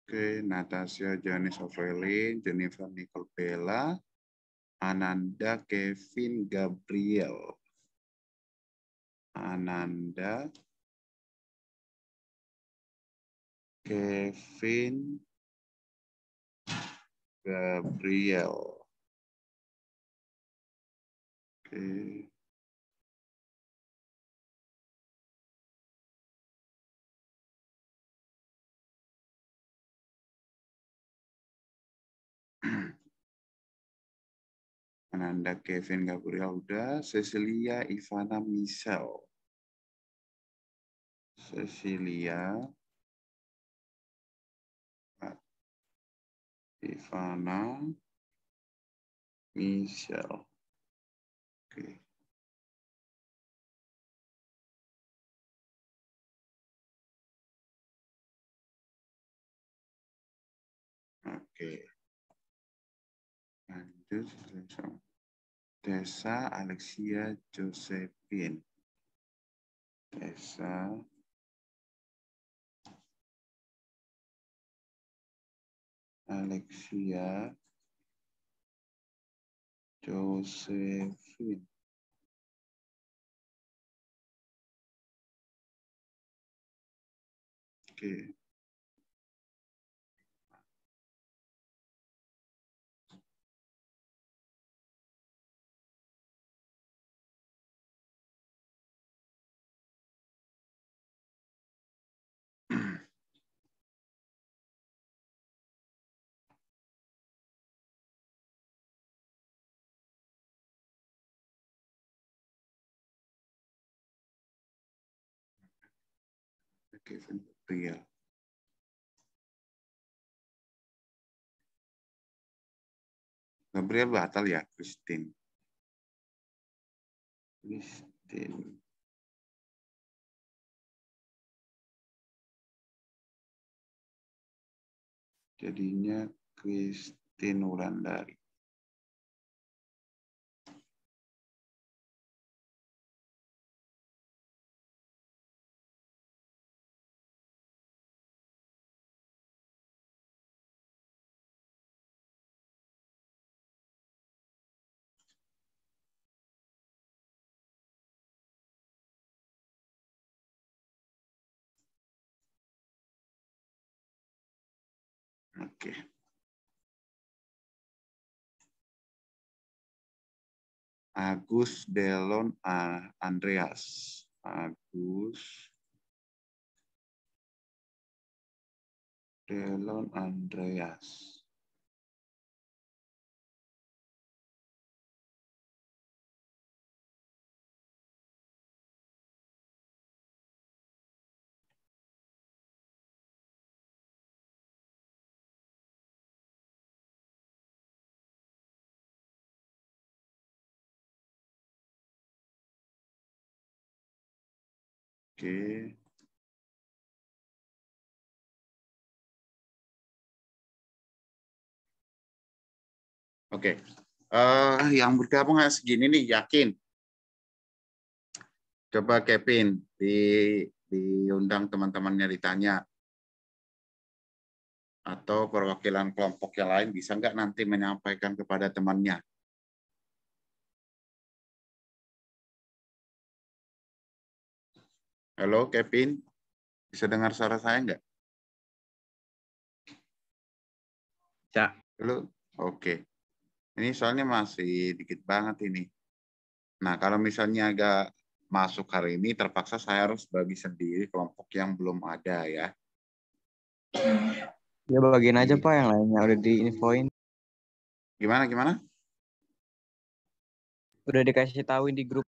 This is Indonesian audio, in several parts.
Oke, Natasha Janice Ovelin, Jennifer Nicole Bella, Ananda Kevin Gabriel. Ananda Kevin Gabriel. Oke. Ananda Kevin Gabriel udah. Cecilia Ivana Michelle. Cecilia Ivana Michelle. Oke. Oke. Lanjut. Tessa Alexia Josephine. Tessa Alexia Josephine. Oke. Kevin Gabriel. Gabriel batal ya, Christine. Christine. Jadinya Christine Wulandari. Oke. Agus Delon Andreas. Agus Delon Andreas. Oke. Oke. Yang bergabung segini nih, yakin. Coba Kevin diundang teman-temannya ditanya. Atau perwakilan kelompok yang lain bisa nggak nanti menyampaikan kepada temannya. Halo Kevin, bisa dengar suara saya nggak? Ya. Halo, oke. Ini soalnya masih dikit banget ini. Nah, kalau misalnya agak masuk hari ini, terpaksa saya harus bagi sendiri kelompok yang belum ada ya. Ya bagian aja Pak, yang lainnya udah diinfoin. Gimana? Udah dikasih tahuin di grup.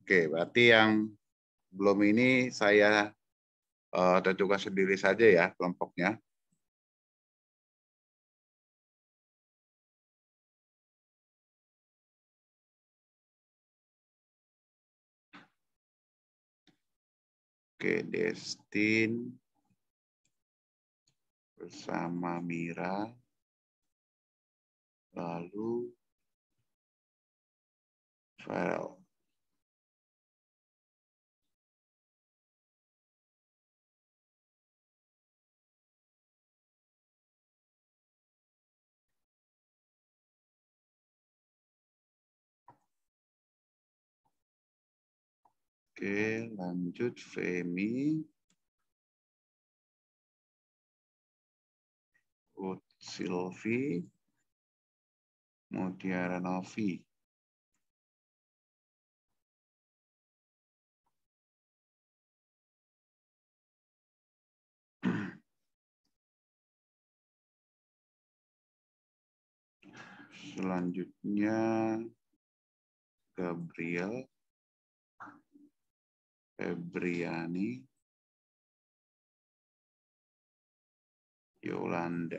Oke, berarti yang belum ini saya tentukan sendiri saja ya kelompoknya. Oke, Destin bersama Mira. lalu Farel. Oke, lanjut Femi. Silvi. Mutiara Novi. Selanjutnya Gabriel. Febriani, Yolanda.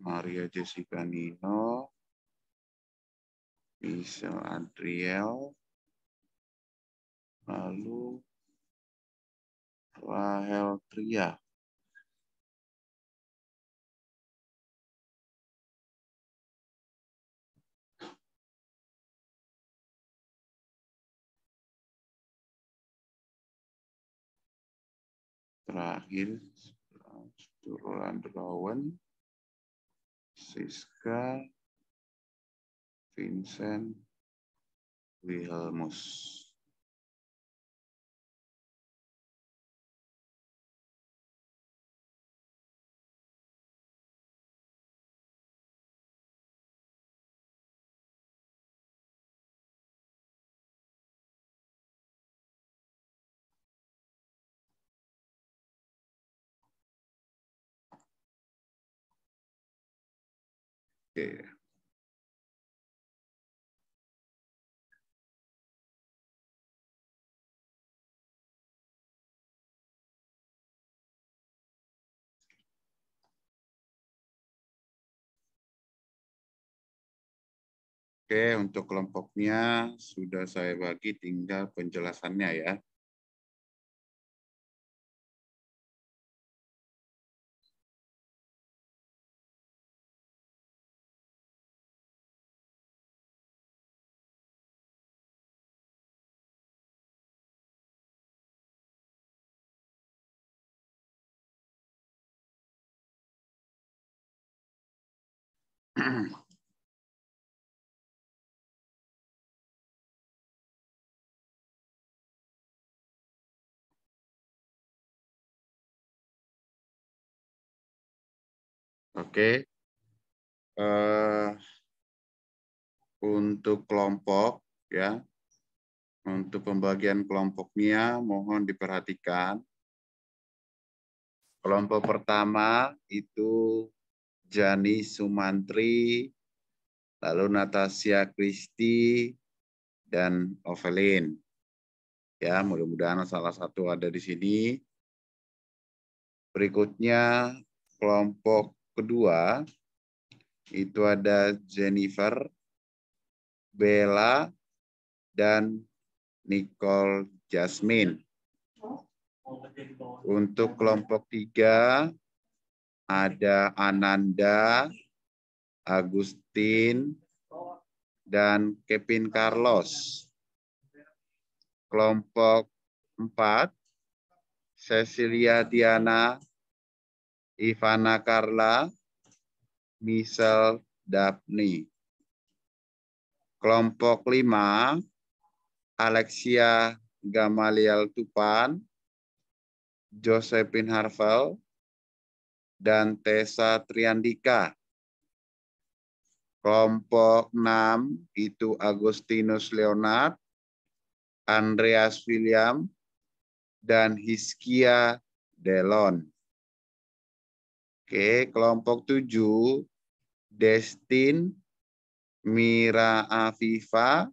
Maria Jessica Nino, Michelle Adriel, lalu Rahel Tria. Terakhir, Rolando Rowan, Siska, Vincent, Wilhelmus. Oke. Oke, untuk kelompoknya sudah saya bagi, tinggal penjelasannya ya. Oke. Untuk kelompok ya, untuk pembagian kelompoknya mohon diperhatikan. Kelompok pertama itu Jani Sumantri, lalu Natasha Christy, dan Ovelyn. Ya, mudah-mudahan salah satu ada di sini. Berikutnya kelompok kedua itu ada Jennifer, Bella, dan Nicole Jasmine. Untuk kelompok tiga ada Ananda, Agustin, dan Kevin Carlos. Kelompok 4, Cecilia Diana, Ivana Carla, Michelle Daphne. Kelompok 5, Alexia Gamaliel Tupan, Josephine Harvel, dan Tessa Triandika. Kelompok 6 itu Agustinus Leonard, Andreas William, dan Hiskia Delon. Oke, kelompok 7, Destin, Mira Afifa,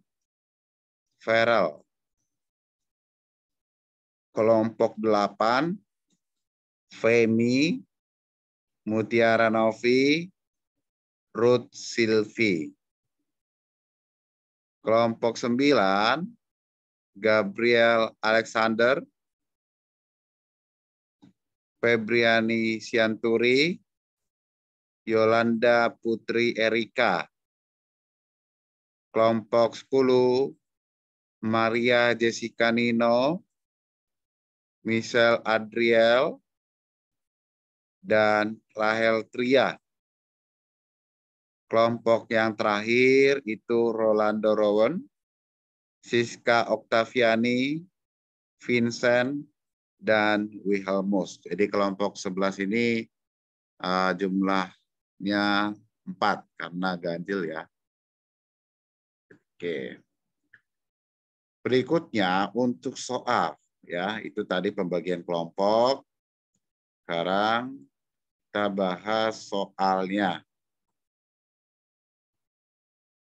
Farel. Kelompok 8, Femi, Mutiara Novi, Ruth Silvi. Kelompok 9, Gabriel Alexander, Febriani Sianturi, Yolanda Putri Erika. Kelompok 10, Maria Jessica Nino, Michelle Adriel, dan Rahel Tria. Kelompok yang terakhir itu Rolando Rowan, Siska Oktaviani, Vincent, dan Wilhelmus. Jadi kelompok 11 ini jumlahnya 4 karena ganjil ya. Oke. Berikutnya untuk soal ya, itu tadi pembagian kelompok. Sekarang kita bahas soalnya.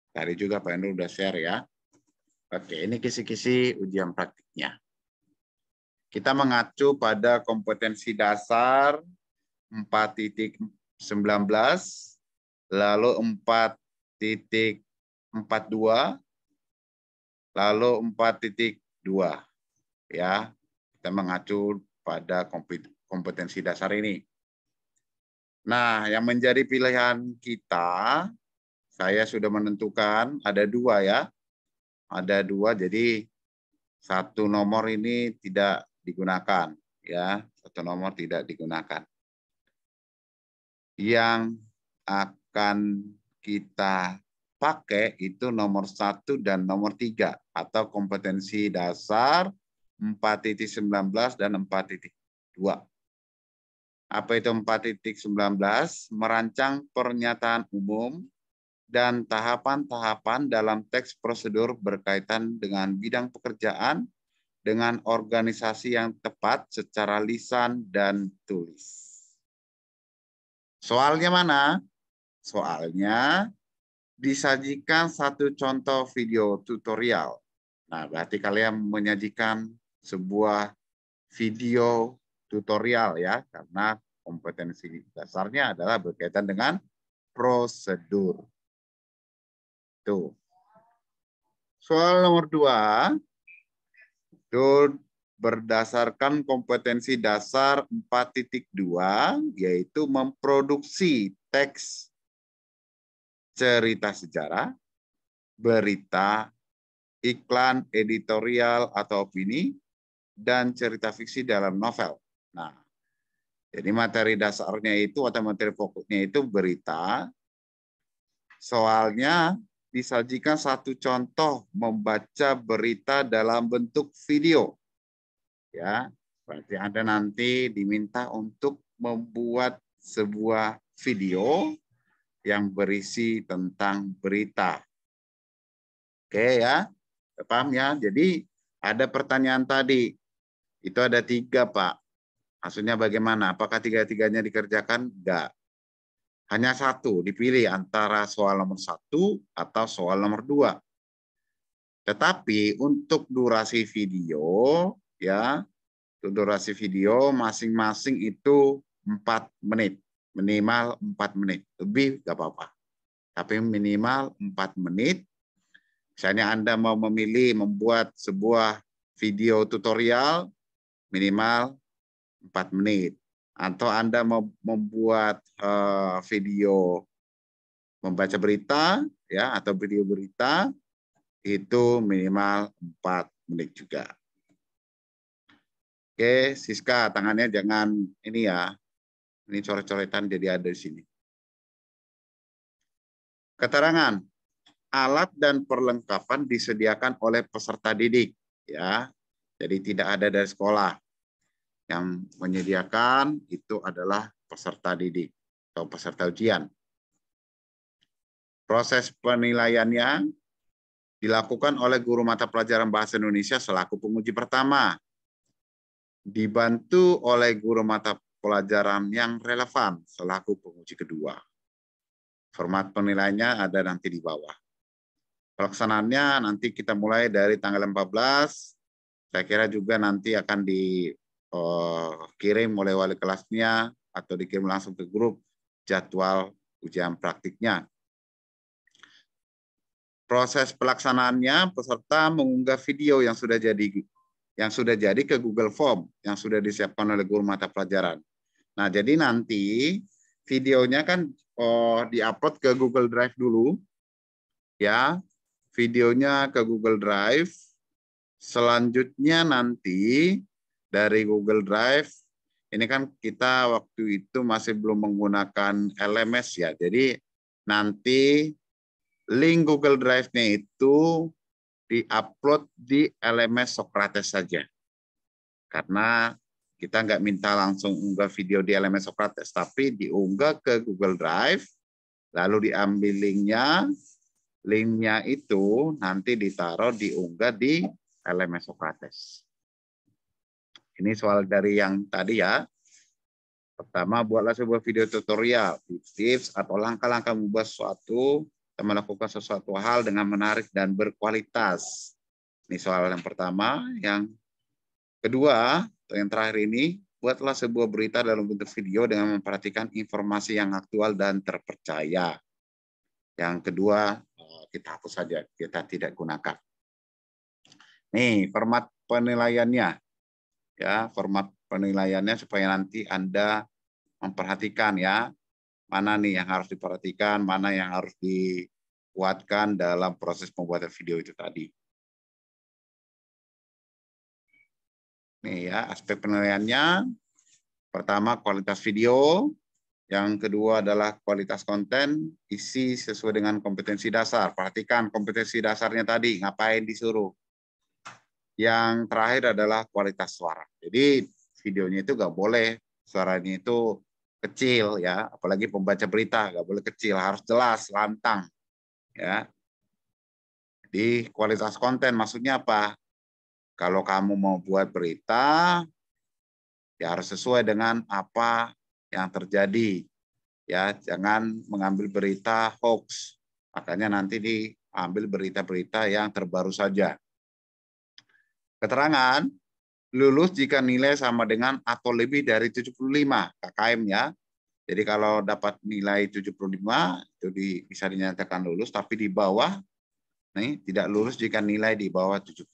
Tadi juga Pak Endro udah share ya. Oke, ini kisi-kisi ujian praktiknya. Kita mengacu pada kompetensi dasar 4.19, lalu 4.42, lalu 4.2. Ya, kita mengacu pada kompetensi dasar ini. Nah, yang menjadi pilihan kita, saya sudah menentukan ada 2 ya. Ada 2, jadi satu nomor ini tidak digunakan ya, satu nomor tidak digunakan. Yang akan kita pakai itu nomor 1 dan nomor 3 atau kompetensi dasar 4.19 dan 4.2. Apa itu 4.19? Merancang pernyataan umum dan tahapan-tahapan dalam teks prosedur berkaitan dengan bidang pekerjaan dengan organisasi yang tepat secara lisan dan tulis. Soalnya mana? Soalnya disajikan satu contoh video tutorial. Nah, berarti kalian menyajikan sebuah video tutorial ya, karena kompetensi dasarnya adalah berkaitan dengan prosedur. Tuh. Soal nomor 2 itu berdasarkan kompetensi dasar 4.2 yaitu memproduksi teks cerita sejarah, berita, iklan, editorial atau opini, dan cerita fiksi dalam novel. Nah, jadi materi dasarnya itu atau materi pokoknya itu berita. Soalnya disajikan satu contoh membaca berita dalam bentuk video. Ya, berarti Anda nanti diminta untuk membuat sebuah video yang berisi tentang berita. Oke ya, paham ya? Jadi ada pertanyaan tadi, itu ada 3 Pak. Maksudnya bagaimana? Apakah 3-3-nya dikerjakan? Enggak. Hanya 1 dipilih antara soal nomor 1 atau soal nomor 2. Tetapi untuk durasi video ya, untuk durasi video masing-masing itu 4 menit, minimal 4 menit, lebih nggak apa-apa. Tapi minimal 4 menit. Misalnya Anda mau memilih membuat sebuah video tutorial minimal 4 menit. Atau Anda mau membuat video membaca berita ya atau video berita itu minimal 4 menit juga. Oke, Siska tangannya jangan ini ya. Ini coret-coretan jadi ada di sini. Keterangan alat dan perlengkapan disediakan oleh peserta didik ya. Jadi tidak ada dari sekolah. Yang menyediakan itu adalah peserta didik atau peserta ujian. Proses penilaiannya dilakukan oleh guru mata pelajaran Bahasa Indonesia selaku penguji pertama, dibantu oleh guru mata pelajaran yang relevan selaku penguji kedua. Format penilaiannya ada nanti di bawah. Pelaksanaannya nanti kita mulai dari tanggal 14, saya kira juga nanti akan dikirim oleh wali kelasnya atau dikirim langsung ke grup jadwal ujian praktiknya. Proses pelaksanaannya, peserta mengunggah video yang sudah jadi ke Google Form yang sudah disiapkan oleh guru mata pelajaran. Nah, jadi nanti videonya kan diupload ke Google Drive dulu, ya. Videonya ke Google Drive. Selanjutnya nanti dari Google Drive, ini kan kita waktu itu masih belum menggunakan LMS ya. Jadi nanti link Google Drive-nya itu di-upload di LMS Socrates saja. Karena kita nggak minta langsung unggah video di LMS Socrates, tapi diunggah ke Google Drive, lalu diambil linknya, linknya itu nanti ditaruh diunggah di LMS Socrates. Ini soal dari yang tadi ya. Pertama, buatlah sebuah video tutorial, tips atau langkah-langkah membuat sesuatu melakukan sesuatu hal dengan menarik dan berkualitas. Ini soal yang pertama. Yang kedua, atau yang terakhir ini, buatlah sebuah berita dalam bentuk video dengan memperhatikan informasi yang aktual dan terpercaya. Yang kedua, kita hapus saja, kita tidak gunakan. Nih, format penilaiannya. Ya, format penilaiannya supaya nanti Anda memperhatikan ya, mana nih yang harus diperhatikan, mana yang harus dikuatkan dalam proses pembuatan video itu tadi. Nih ya, aspek penilaiannya. Pertama, kualitas video. Yang kedua adalah kualitas konten, isi sesuai dengan kompetensi dasar. Perhatikan kompetensi dasarnya tadi, ngapain disuruh. Yang terakhir adalah kualitas suara. Jadi videonya itu nggak boleh suaranya itu kecil ya, apalagi pembaca berita nggak boleh kecil, harus jelas, lantang ya. Di kualitas konten maksudnya apa? Kalau kamu mau buat berita, ya harus sesuai dengan apa yang terjadi ya, jangan mengambil berita hoax. Makanya nanti diambil berita-berita yang terbaru saja. Keterangan lulus jika nilai sama dengan atau lebih dari 75 KKM ya. Jadi kalau dapat nilai 75 itu bisa dinyatakan lulus, tapi di bawah nih tidak lulus jika nilai di bawah 75.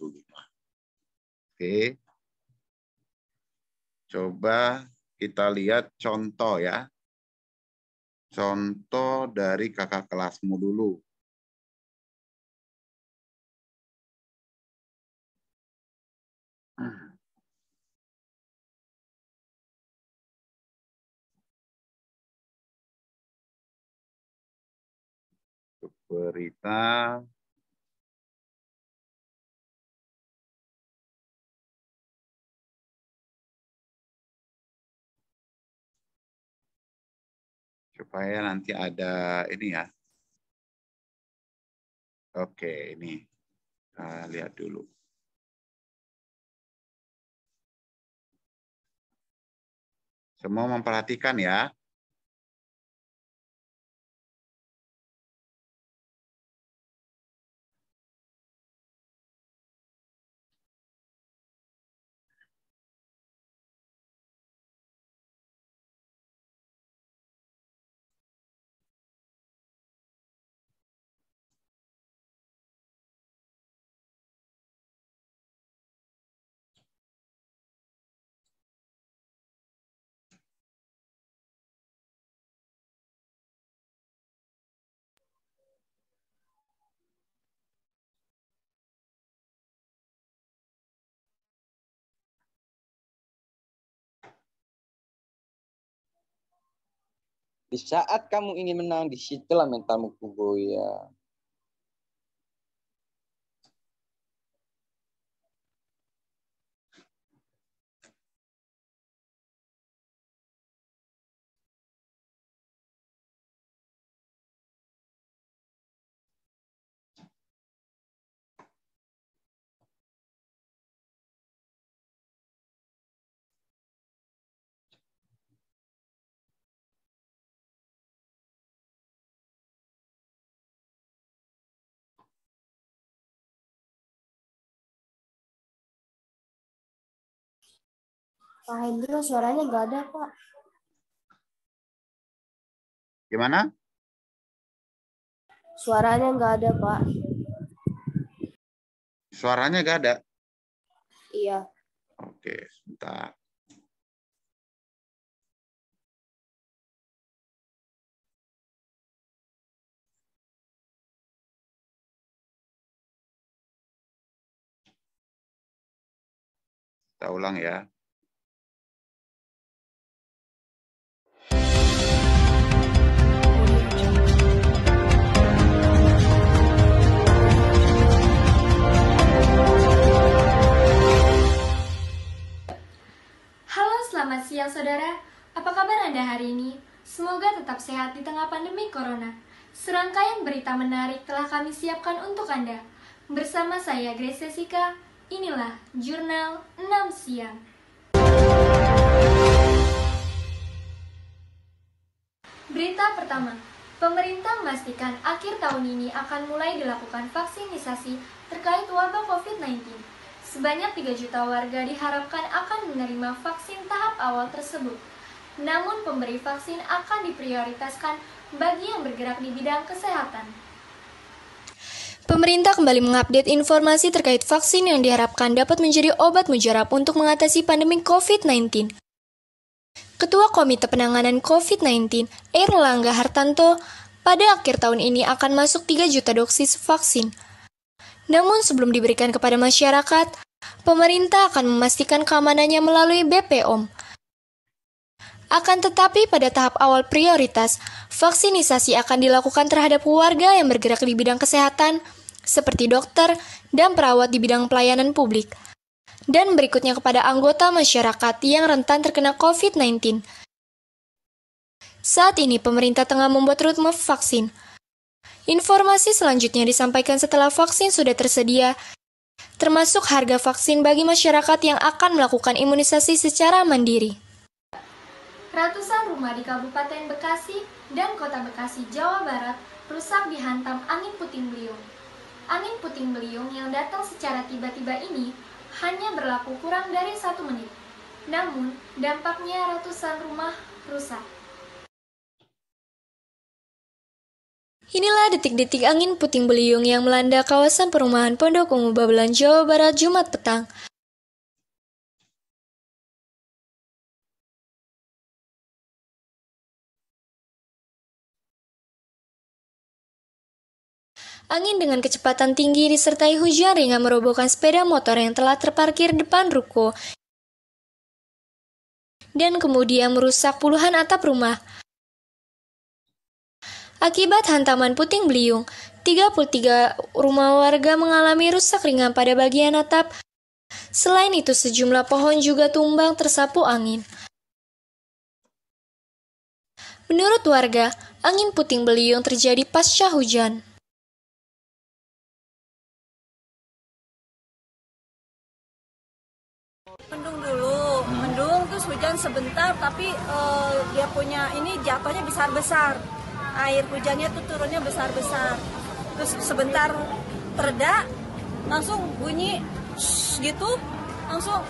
Oke. Coba kita lihat contoh ya. Contoh dari kakak kelasmu dulu. Berita supaya nanti ada ini ya. Oke, ini kita lihat dulu. Semua memperhatikan ya. Di saat kamu ingin menang, disitulah mentalmu goyah. Pak Hendro suaranya nggak ada, Pak. Gimana? Suaranya nggak ada, Pak. Suaranya nggak ada? Iya. Oke, sebentar. Kita ulang ya. Halo, selamat siang saudara. Apa kabar Anda hari ini? Semoga tetap sehat di tengah pandemi corona. Serangkaian berita menarik telah kami siapkan untuk Anda. Bersama saya Grace Jessica, inilah Jurnal 6 Siang. Berita pertama, pemerintah memastikan akhir tahun ini akan mulai dilakukan vaksinisasi terkait wabah COVID-19. Sebanyak 3 juta warga diharapkan akan menerima vaksin tahap awal tersebut. Namun pemberi vaksin akan diprioritaskan bagi yang bergerak di bidang kesehatan. Pemerintah kembali mengupdate informasi terkait vaksin yang diharapkan dapat menjadi obat mujarab untuk mengatasi pandemi COVID-19. Ketua Komite Penanganan COVID-19, Airlangga Hartanto, pada akhir tahun ini akan masuk 3 juta dosis vaksin. Namun sebelum diberikan kepada masyarakat, pemerintah akan memastikan keamanannya melalui BPOM. Akan tetapi pada tahap awal prioritas, vaksinisasi akan dilakukan terhadap warga yang bergerak di bidang kesehatan, seperti dokter dan perawat di bidang pelayanan publik. Dan berikutnya kepada anggota masyarakat yang rentan terkena COVID-19. Saat ini pemerintah tengah membuat roadmap vaksin. Informasi selanjutnya disampaikan setelah vaksin sudah tersedia, termasuk harga vaksin bagi masyarakat yang akan melakukan imunisasi secara mandiri. Ratusan rumah di Kabupaten Bekasi dan Kota Bekasi, Jawa Barat rusak dihantam angin puting beliung. Angin puting beliung yang datang secara tiba-tiba ini hanya berlaku kurang dari 1 menit. Namun, dampaknya ratusan rumah rusak. Inilah detik-detik angin puting beliung yang melanda kawasan perumahan Pondok Ungu Babelan, Jawa Barat, Jumat petang. Angin dengan kecepatan tinggi disertai hujan ringan merobohkan sepeda motor yang telah terparkir depan ruko dan kemudian merusak puluhan atap rumah. Akibat hantaman puting beliung, 33 rumah warga mengalami rusak ringan pada bagian atap. Selain itu, sejumlah pohon juga tumbang tersapu angin. Menurut warga, angin puting beliung terjadi pasca hujan. Mendung terus hujan sebentar, tapi dia punya ini jatuhnya besar-besar. Air hujannya tuh turunnya besar-besar. Terus sebentar reda, langsung bunyi gitu, langsung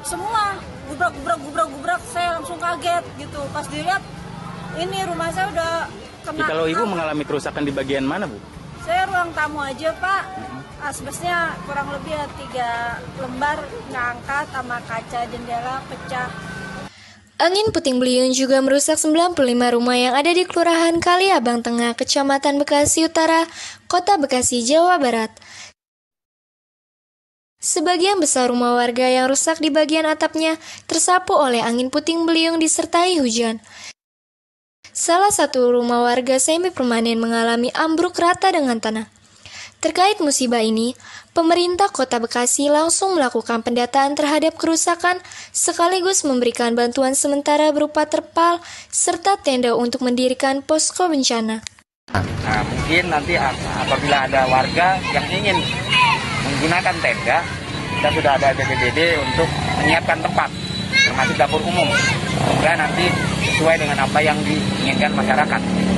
semua gubrak, saya langsung kaget gitu. Pas dilihat, ini rumah saya udah kena. Kalau Ibu mengalami kerusakan di bagian mana, Bu? Saya ruang tamu aja, Pak. Asbesnya kurang lebih 3 lembar ngangkat sama kaca jendela pecah. Angin puting beliung juga merusak 95 rumah yang ada di Kelurahan Kaliabang Tengah, Kecamatan Bekasi Utara, Kota Bekasi, Jawa Barat. Sebagian besar rumah warga yang rusak di bagian atapnya tersapu oleh angin puting beliung disertai hujan. Salah satu rumah warga semi permanen mengalami ambruk rata dengan tanah. Terkait musibah ini, pemerintah Kota Bekasi langsung melakukan pendataan terhadap kerusakan sekaligus memberikan bantuan sementara berupa terpal serta tenda untuk mendirikan posko bencana. Nah, mungkin nanti apabila ada warga yang ingin menggunakan tenda, kita sudah ada BPBD untuk menyiapkan tempat, termasuk dapur umum, sehingga nanti sesuai dengan apa yang diinginkan masyarakat.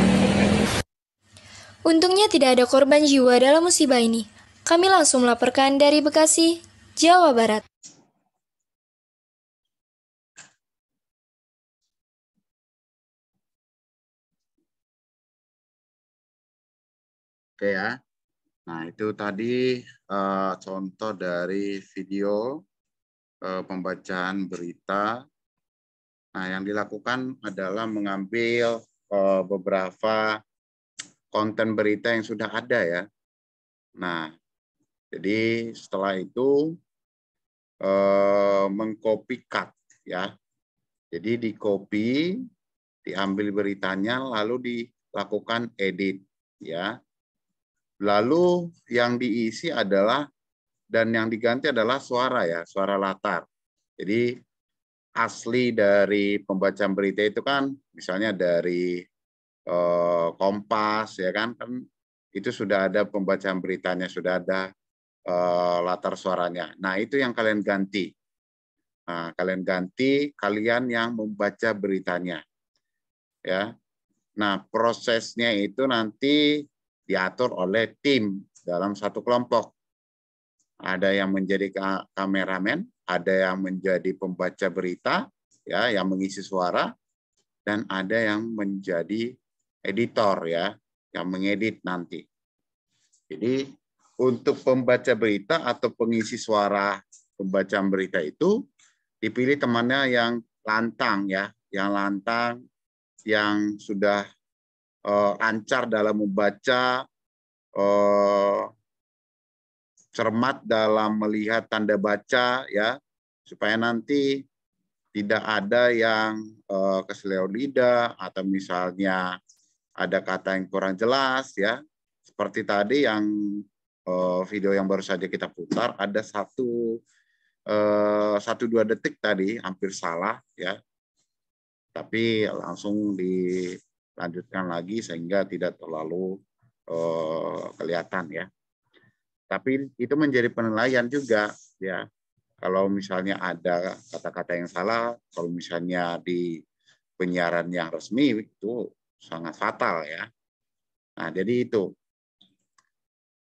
Untungnya tidak ada korban jiwa dalam musibah ini. Kami langsung melaporkan dari Bekasi, Jawa Barat. Oke ya. Nah, itu tadi contoh dari video pembacaan berita. Nah, yang dilakukan adalah mengambil beberapa konten berita yang sudah ada ya. Nah, jadi setelah itu mengcopy cut ya. Jadi di copy, diambil beritanya, lalu dilakukan edit ya. Lalu yang diisi adalah dan yang diganti adalah suara ya, suara latar. Jadi asli dari pembacaan berita itu kan misalnya dari Kompas ya kan itu sudah ada pembacaan beritanya, sudah ada latar suaranya. Nah, itu yang kalian ganti. Nah, kalian ganti, kalian yang membaca beritanya. Ya. Nah, prosesnya itu nanti diatur oleh tim dalam satu kelompok. Ada yang menjadi kameramen, ada yang menjadi pembaca berita, ya, yang mengisi suara, dan ada yang menjadi editor, ya, yang mengedit nanti. Jadi untuk pembaca berita atau pengisi suara pembacaan berita itu dipilih temannya yang lantang, ya, yang sudah lancar dalam membaca, cermat dalam melihat tanda baca ya, supaya nanti tidak ada yang keseleo lidah atau misalnya ada kata yang kurang jelas ya. Seperti tadi yang video yang baru saja kita putar, ada 1-2 detik tadi hampir salah ya. Tapi langsung dilanjutkan lagi sehingga tidak terlalu kelihatan ya. Tapi itu menjadi penilaian juga ya. Kalau misalnya ada kata-kata yang salah, kalau misalnya di penyiaran yang resmi itu sangat fatal ya. Nah, jadi itu.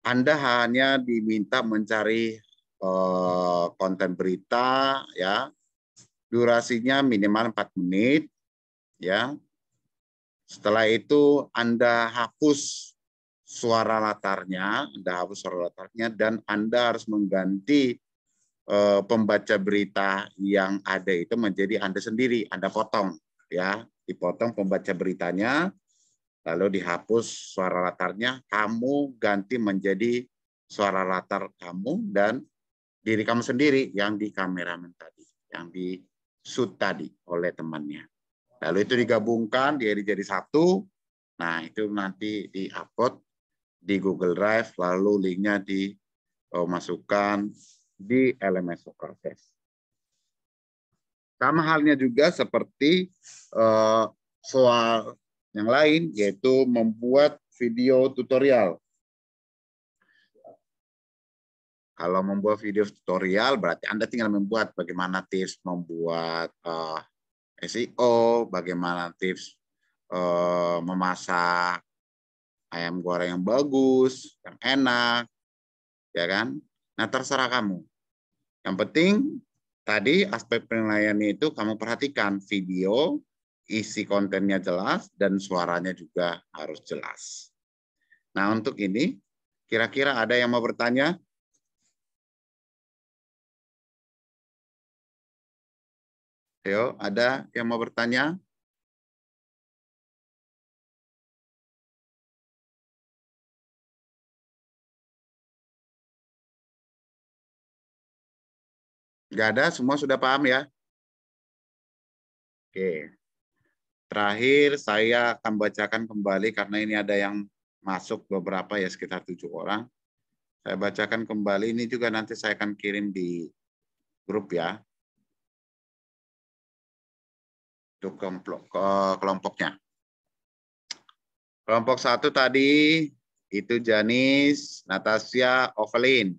Anda hanya diminta mencari konten berita ya. Durasinya minimal 4 menit ya. Setelah itu Anda hapus suara latarnya, dan Anda harus mengganti pembaca berita yang ada itu menjadi Anda sendiri. Anda potong, ya, dipotong pembaca beritanya, lalu dihapus suara latarnya, kamu ganti menjadi suara latar kamu dan diri kamu sendiri yang di kameramen tadi, yang di shoot tadi oleh temannya. Lalu itu digabungkan, jadi satu. Nah, itu nanti di-upload di Google Drive, lalu linknya dimasukkan di LMS Socrates. Sama halnya juga seperti soal yang lain, yaitu membuat video tutorial. Kalau membuat video tutorial, berarti Anda tinggal membuat bagaimana tips membuat SEO, bagaimana tips memasak ayam goreng yang bagus, yang enak, ya kan? Nah, terserah kamu. Yang penting tadi aspek penilaian itu kamu perhatikan video, isi kontennya jelas, dan suaranya juga harus jelas. Nah, untuk ini, kira-kira ada yang mau bertanya? Ayo, ada yang mau bertanya? Nggak ada, semua sudah paham ya? Oke. Terakhir, saya akan bacakan kembali karena ini ada yang masuk beberapa ya, sekitar 7 orang. Saya bacakan kembali, ini juga nanti saya akan kirim di grup ya. Untuk kelompoknya. Kelompok 1 tadi, itu Janis, Natasha, Ovelyn.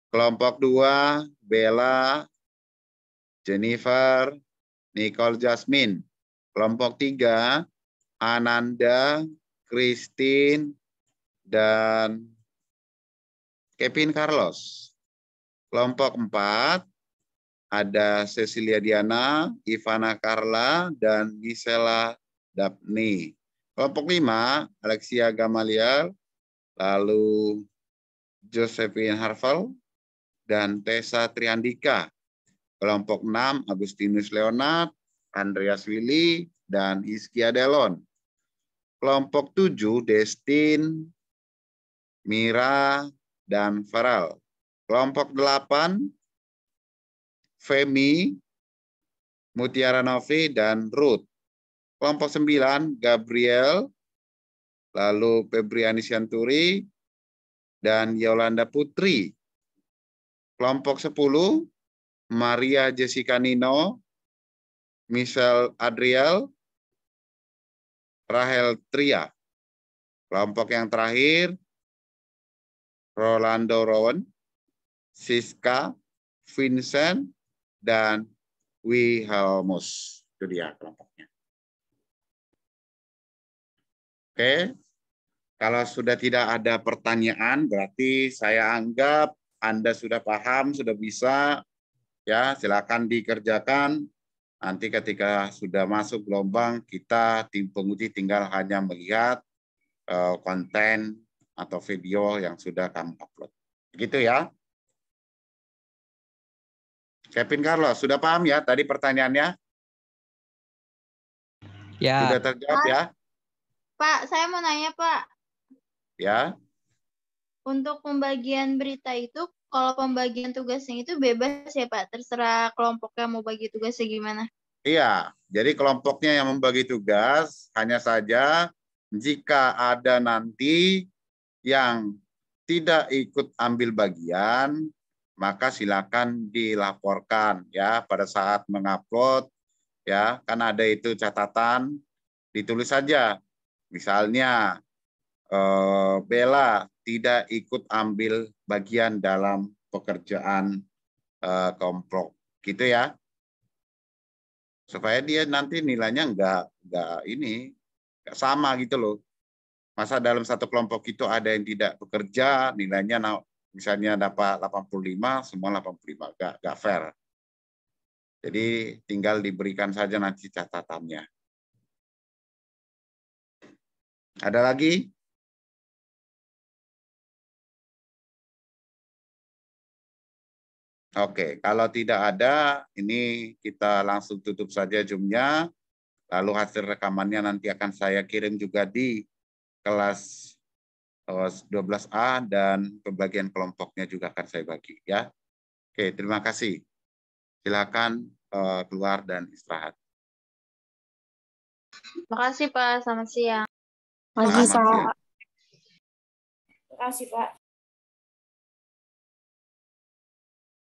Kelompok 2, Bella, Jennifer, Nicole Jasmine. Kelompok 3, Ananda, Christine, dan Kevin Carlos. Kelompok 4, ada Cecilia Diana, Ivana Carla, dan Gisela Daphne. Kelompok 5, Alexia Gamaliel, lalu Josephine Harvel, dan Tessa Triandika. Kelompok 6, Agustinus Leonard, Andreas Willy, dan Hizkia Delon. Kelompok 7, Destin, Mira, dan Farel. Kelompok 8, Femi, Mutiara Novi, dan Ruth. Kelompok 9, Gabriel, lalu Febriani Sianturi, dan Yolanda Putri. Kelompok 10, Maria Jessica Nino, Michelle Adriel, Rahel Tria. Kelompok yang terakhir, Rolando Rowan, Siska, Vincent, dan Wilhelmus. Itu dia kelompoknya. Oke, kalau sudah tidak ada pertanyaan, berarti saya anggap Anda sudah paham, sudah bisa. Ya, silakan dikerjakan. Nanti ketika sudah masuk gelombang, kita tim penguji tinggal hanya melihat konten atau video yang sudah kamu upload. Begitu ya. Kevin Carlos, sudah paham ya tadi pertanyaannya? Ya. Sudah terjawab ya? Pak, saya mau nanya, Pak. Ya. Untuk pembagian berita itu, kalau pembagian tugasnya itu bebas ya, Pak? Terserah kelompoknya mau bagi tugasnya gimana? Iya, jadi kelompoknya yang membagi tugas, hanya saja jika ada nanti yang tidak ikut ambil bagian, maka silakan dilaporkan ya pada saat mengupload ya, kan ada itu catatan, ditulis saja. Misalnya Bella tidak ikut ambil bagian dalam pekerjaan kelompok, gitu ya, supaya dia nanti nilainya nggak sama gitu loh. Masa dalam satu kelompok itu ada yang tidak bekerja, nilainya misalnya dapat 85, semua 85, nggak fair. Jadi tinggal diberikan saja nanti catatannya. Ada lagi? Oke, kalau tidak ada, ini kita langsung tutup saja Zoom-nya. Lalu hasil rekamannya nanti akan saya kirim juga di kelas 12A dan pembagian kelompoknya juga akan saya bagi ya. Oke, terima kasih. Silakan keluar dan istirahat. Terima kasih, Pak. Selamat siang. Pagi, Selamat Pak. siang. Terima kasih, Pak.